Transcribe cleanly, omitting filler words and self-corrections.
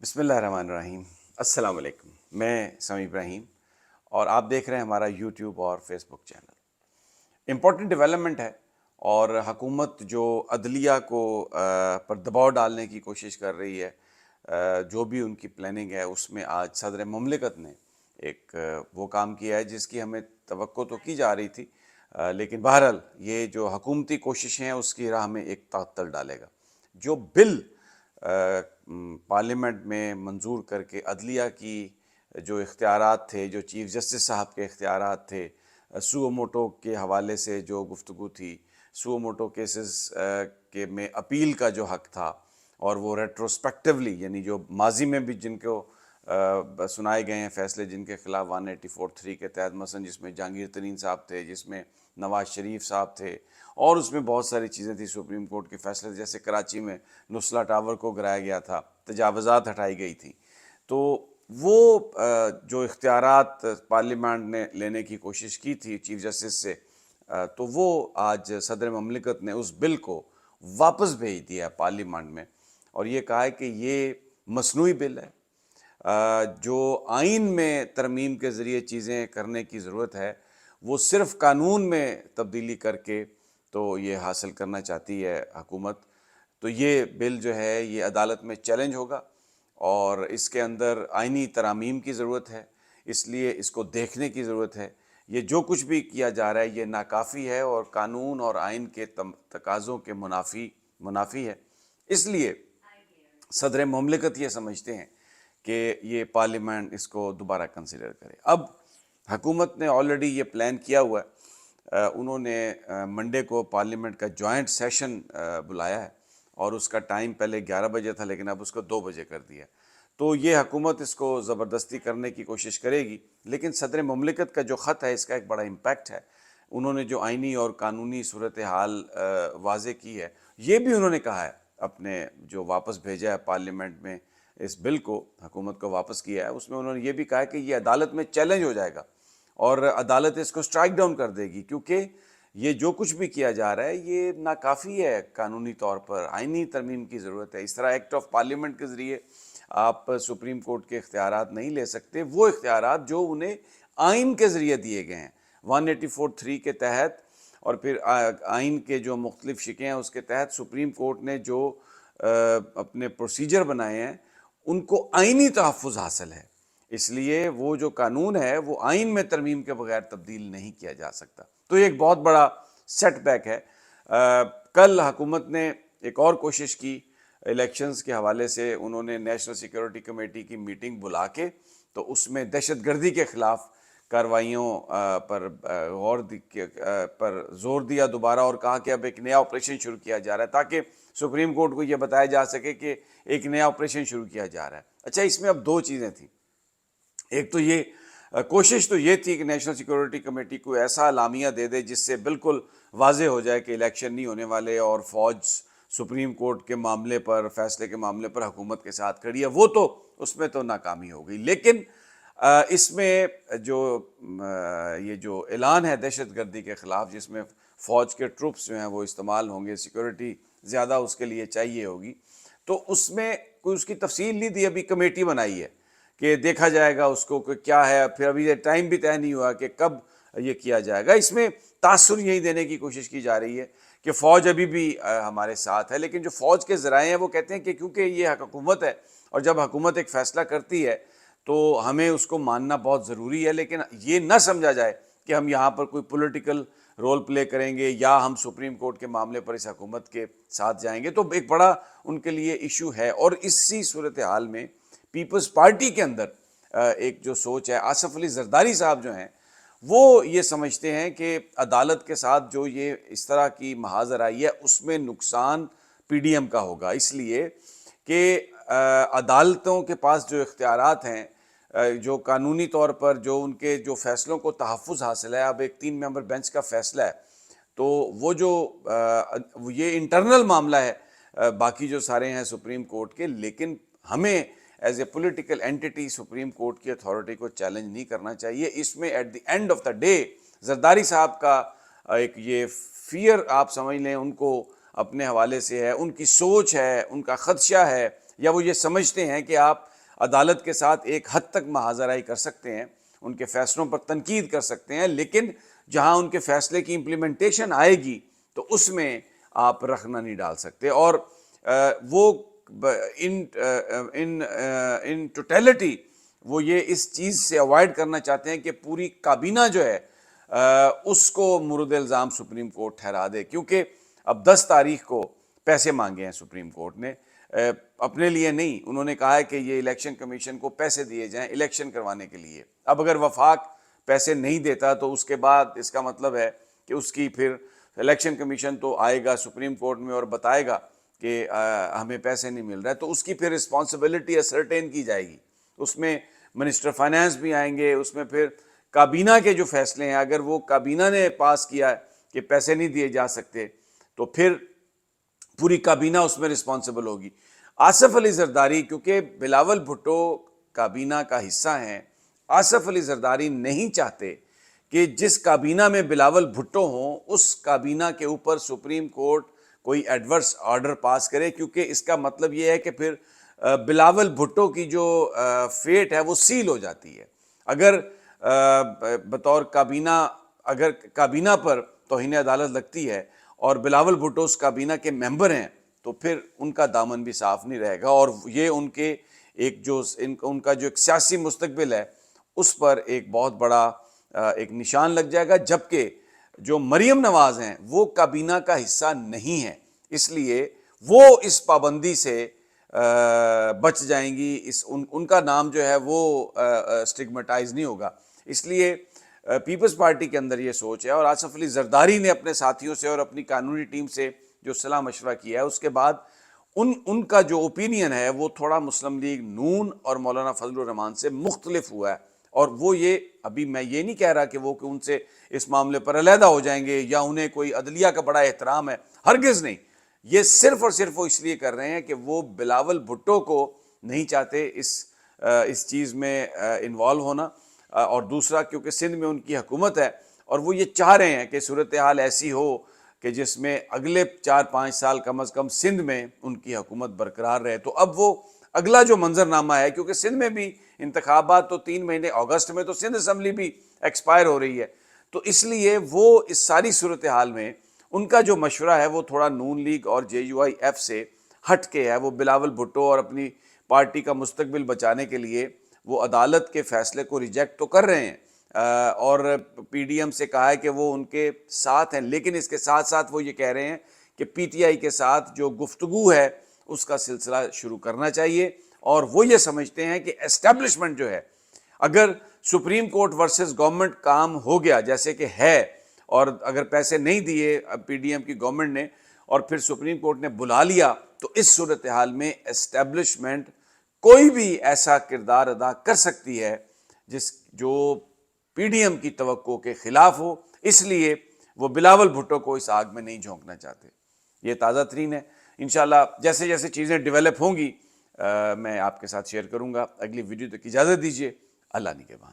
بسم اللہ الرحمن الرحیم۔ السلام علیکم، میں سمیع ابراہیم اور آپ دیکھ رہے ہیں ہمارا یوٹیوب اور فیس بک چینل۔ امپورٹنٹ ڈیولپمنٹ ہے اور حکومت جو عدلیہ کو پر دباؤ ڈالنے کی کوشش کر رہی ہے، جو بھی ان کی پلاننگ ہے، اس میں آج صدر مملکت نے ایک وہ کام کیا ہے جس کی ہمیں توقع تو کی جا رہی تھی، لیکن بہرحال یہ جو حکومتی کوششیں ہیں اس کی راہ میں ایک تعطل ڈالے گا۔ جو بل پارلیمنٹ میں منظور کر کے عدلیہ کی جو اختیارات تھے، جو چیف جسٹس صاحب کے اختیارات تھے، سو موٹو کے حوالے سے جو گفتگو تھی، سو موٹو کیسز کے میں اپیل کا جو حق تھا، اور وہ ریٹروسپیکٹیولی یعنی جو ماضی میں بھی جن کو سنائے گئے ہیں فیصلے جن کے خلاف 184(3) کے تحت، مثلا جس میں جہانگیر ترین صاحب تھے، جس میں نواز شریف صاحب تھے، اور اس میں بہت ساری چیزیں تھیں سپریم کورٹ کے فیصلے، جیسے کراچی میں نسلا ٹاور کو گرایا گیا تھا، تجاوزات ہٹائی گئی تھیں۔ تو وہ جو اختیارات پارلیمنٹ نے لینے کی کوشش کی تھی چیف جسٹس سے، تو وہ آج صدر مملکت نے اس بل کو واپس بھیج دیا پارلیمنٹ میں، اور یہ کہا ہے کہ یہ مصنوعی بل ہے، جو آئین میں ترمیم کے ذریعے چیزیں کرنے کی ضرورت ہے وہ صرف قانون میں تبدیلی کر کے تو یہ حاصل کرنا چاہتی ہے حکومت۔ تو یہ بل جو ہے یہ عدالت میں چیلنج ہوگا اور اس کے اندر آئینی ترامیم کی ضرورت ہے، اس لیے اس کو دیکھنے کی ضرورت ہے۔ یہ جو کچھ بھی کیا جا رہا ہے یہ ناکافی ہے اور قانون اور آئین کے تقاضوں کے منافی ہے۔ اس لیے صدر مملکت یہ سمجھتے ہیں کہ یہ پارلیمنٹ اس کو دوبارہ کنسیڈر کرے۔ اب حکومت نے آلریڈی یہ پلان کیا ہوا ہے، انہوں نے منڈے کو پارلیمنٹ کا جوائنٹ سیشن بلایا ہے، اور اس کا ٹائم پہلے 11 بجے تھا لیکن اب اس کو 2 بجے کر دیا۔ تو یہ حکومت اس کو زبردستی کرنے کی کوشش کرے گی، لیکن صدر مملکت کا جو خط ہے اس کا ایک بڑا امپیکٹ ہے۔ انہوں نے جو آئینی اور قانونی صورتحال واضح کی ہے، یہ بھی انہوں نے کہا ہے اپنے جو واپس بھیجا ہے پارلیمنٹ میں اس بل کو، حکومت کو واپس کیا ہے، اس میں انہوں نے یہ بھی کہا ہے کہ یہ عدالت میں چیلنج ہو جائے گا اور عدالت اس کو سٹرائک ڈاؤن کر دے گی، کیونکہ یہ جو کچھ بھی کیا جا رہا ہے یہ ناکافی ہے، قانونی طور پر آئینی ترمیم کی ضرورت ہے۔ اس طرح ایکٹ آف پارلیمنٹ کے ذریعے آپ سپریم کورٹ کے اختیارات نہیں لے سکتے، وہ اختیارات جو انہیں آئین کے ذریعے دیے گئے ہیں 184(3) کے تحت، اور پھر آئین کے جو مختلف شقیں ہیں اس کے تحت سپریم کورٹ نے جو اپنے پروسیجر بنائے ہیں ان کو آئینی تحفظ حاصل ہے، اس لیے وہ جو قانون ہے وہ آئین میں ترمیم کے بغیر تبدیل نہیں کیا جا سکتا۔ تو یہ ایک بہت بڑا سیٹ بیک ہے۔ کل حکومت نے ایک اور کوشش کی الیکشنز کے حوالے سے، انہوں نے نیشنل سیکیورٹی کمیٹی کی میٹنگ بلا کے تو اس میں دہشت گردی کے خلاف کارروائیوں پر زور دیا دوبارہ، اور کہا کہ اب ایک نیا آپریشن شروع کیا جا رہا ہے تاکہ سپریم کورٹ کو یہ بتایا جا سکے کہ ایک نیا آپریشن شروع کیا جا رہا ہے۔ اچھا، اس میں اب دو چیزیں تھیں۔ ایک تو یہ کوشش تو یہ تھی کہ نیشنل سیکیورٹی کمیٹی کو ایسا اعلامیہ دے دے جس سے بالکل واضح ہو جائے کہ الیکشن نہیں ہونے والے، اور فوج سپریم کورٹ کے معاملے پر، فیصلے کے معاملے پر حکومت کے ساتھ کھڑی ہے۔ وہ تو اس میں تو ناکامی ہو گئی، لیکن اس میں جو یہ جو اعلان ہے دہشت گردی کے خلاف، جس میں فوج کے ٹروپس جو ہیں وہ استعمال ہوں گے، سیکیورٹی زیادہ اس کے لیے چاہیے ہوگی، تو اس میں کوئی اس کی تفصیل نہیں دی، ابھی کمیٹی بنائی ہے کہ دیکھا جائے گا اس کو کہ کیا ہے، پھر ابھی یہ ٹائم بھی طے نہیں ہوا کہ کب یہ کیا جائے گا۔ اس میں تاثر یہی دینے کی کوشش کی جا رہی ہے کہ فوج ابھی بھی ہمارے ساتھ ہے، لیکن جو فوج کے ذرائع ہیں وہ کہتے ہیں کہ کیونکہ یہ حکومت ہے اور جب حکومت ایک فیصلہ کرتی ہے تو ہمیں اس کو ماننا بہت ضروری ہے، لیکن یہ نہ سمجھا جائے کہ ہم یہاں پر کوئی پولیٹیکل رول پلے کریں گے یا ہم سپریم کورٹ کے معاملے پر اس حکومت کے ساتھ جائیں گے۔ تو ایک بڑا ان کے لیے ایشو ہے، اور اسی صورتحال میں پیپلز پارٹی کے اندر ایک جو سوچ ہے، آصف علی زرداری صاحب جو ہیں وہ یہ سمجھتے ہیں کہ عدالت کے ساتھ جو یہ اس طرح کی محاذ آرائی ہے اس میں نقصان پی ڈی ایم کا ہوگا، اس لیے کہ عدالتوں کے پاس جو اختیارات ہیں، جو قانونی طور پر جو ان کے جو فیصلوں کو تحفظ حاصل ہے، اب ایک 3 ممبر بینچ کا فیصلہ ہے تو وہ جو یہ انٹرنل معاملہ ہے، باقی جو سارے ہیں سپریم کورٹ کے، لیکن ہمیں as a political entity supreme court کی اتھارٹی کو چیلنج نہیں کرنا چاہیے۔ اس میں at the end of the day Zardari صاحب کا ایک یہ فیئر آپ سمجھ لیں ان کو اپنے حوالے سے ہے، ان کی سوچ ہے، ان کا خدشہ ہے، یا وہ یہ سمجھتے ہیں کہ آپ عدالت کے ساتھ ایک حد تک محاذرائی کر سکتے ہیں، ان کے فیصلوں پر تنقید کر سکتے ہیں، لیکن جہاں ان کے فیصلے کی امپلیمنٹیشن آئے گی تو اس میں آپ رخنہ نہیں ڈال سکتے۔ اور وہ ان ٹوٹیلٹی وہ یہ اس چیز سے اوائڈ کرنا چاہتے ہیں کہ پوری کابینہ جو ہے اس کو مورد الزام سپریم کورٹ ٹھہرا دے، کیونکہ اب 10 تاریخ کو پیسے مانگے ہیں سپریم کورٹ نے، اپنے لیے نہیں، انہوں نے کہا ہے کہ یہ الیکشن کمیشن کو پیسے دیے جائیں الیکشن کروانے کے لیے۔ اب اگر وفاق پیسے نہیں دیتا تو اس کے بعد اس کا مطلب ہے کہ اس کی پھر الیکشن کمیشن تو آئے گا سپریم کورٹ میں اور بتائے گا کہ ہمیں پیسے نہیں مل رہے، تو اس کی پھر رسپانسبلٹی اسرٹین کی جائے گی، اس میں منسٹر فائنانس بھی آئیں گے، اس میں پھر کابینہ کے جو فیصلے ہیں اگر وہ کابینہ نے پاس کیا کہ پیسے نہیں دیے جا سکتے تو پھر پوری کابینہ اس میں رسپانسبل ہوگی۔ آصف علی زرداری کیونکہ بلاول بھٹو کابینہ کا حصہ ہیں، آصف علی زرداری نہیں چاہتے کہ جس کابینہ میں بلاول بھٹو ہوں اس کابینہ کے اوپر سپریم کورٹ کوئی ایڈورس آرڈر پاس کرے، کیونکہ اس کا مطلب یہ ہے کہ پھر بلاول بھٹو کی جو فیٹ ہے وہ سیل ہو جاتی ہے۔ اگر بطور کابینہ اگر کابینہ پر توہین عدالت لگتی ہے اور بلاول بھٹو اس کابینہ کے ممبر ہیں تو پھر ان کا دامن بھی صاف نہیں رہے گا، اور یہ ان کے ان کا جو ایک سیاسی مستقبل ہے اس پر ایک بہت بڑا ایک نشان لگ جائے گا، جبکہ جو مریم نواز ہیں وہ کابینہ کا حصہ نہیں ہیں، اس لیے وہ اس پابندی سے بچ جائیں گی، ان کا نام جو ہے وہ سٹگمیٹائز نہیں ہوگا۔ اس لیے پیپلز پارٹی کے اندر یہ سوچ ہے، اور آصف علی زرداری نے اپنے ساتھیوں سے اور اپنی قانونی ٹیم سے جو صلاح مشورہ کیا ہے اس کے بعد ان کا جو اوپینین ہے وہ تھوڑا مسلم لیگ نون اور مولانا فضل الرحمان سے مختلف ہوا ہے، اور وہ یہ ابھی میں یہ نہیں کہہ رہا کہ وہ کہ ان سے اس معاملے پر علیحدہ ہو جائیں گے یا انہیں کوئی عدلیہ کا بڑا احترام ہے، ہرگز نہیں، یہ صرف اور صرف وہ اس لیے کر رہے ہیں کہ وہ بلاول بھٹو کو نہیں چاہتے اس چیز میں انوالو ہونا، اور دوسرا کیونکہ سندھ میں ان کی حکومت ہے اور وہ یہ چاہ رہے ہیں کہ صورتحال ایسی ہو کہ جس میں اگلے 4-5 سال کم از کم سندھ میں ان کی حکومت برقرار رہے۔ تو اب وہ اگلا جو منظرنامہ ہے، کیونکہ سندھ میں بھی انتخابات تو 3 مہینے اگست میں تو سندھ اسمبلی بھی ایکسپائر ہو رہی ہے، تو اس لیے وہ اس ساری صورتحال میں ان کا جو مشورہ ہے وہ تھوڑا نون لیگ اور JUIF سے ہٹ کے ہے، وہ بلاول بھٹو اور اپنی پارٹی کا مستقبل بچانے کے لیے وہ عدالت کے فیصلے کو ریجیکٹ تو کر رہے ہیں اور PDM سے کہا ہے کہ وہ ان کے ساتھ ہیں، لیکن اس کے ساتھ ساتھ وہ یہ کہہ رہے ہیں کہ PTI کے ساتھ جو گفتگو ہے اس کا سلسلہ شروع کرنا چاہیے، اور وہ یہ سمجھتے ہیں کہ اسٹیبلشمنٹ جو ہے اگر سپریم کورٹ ورسز گورنمنٹ کام ہو گیا جیسے کہ ہے، اور اگر پیسے نہیں دیے PDM کی گورنمنٹ نے اور پھر سپریم کورٹ نے بلا لیا تو اس صورتحال میں اسٹیبلشمنٹ کوئی بھی ایسا کردار ادا کر سکتی ہے جو PDM کی توقع کے خلاف ہو، اس لیے وہ بلاول بھٹو کو اس آگ میں نہیں جھونکنا چاہتے۔ یہ تازہ ترین ہے، انشاءاللہ جیسے جیسے چیزیں ڈیولپ ہوں گی میں آپ کے ساتھ شیئر کروں گا۔ اگلی ویڈیو تک اجازت دیجیے، اللہ نگہبان۔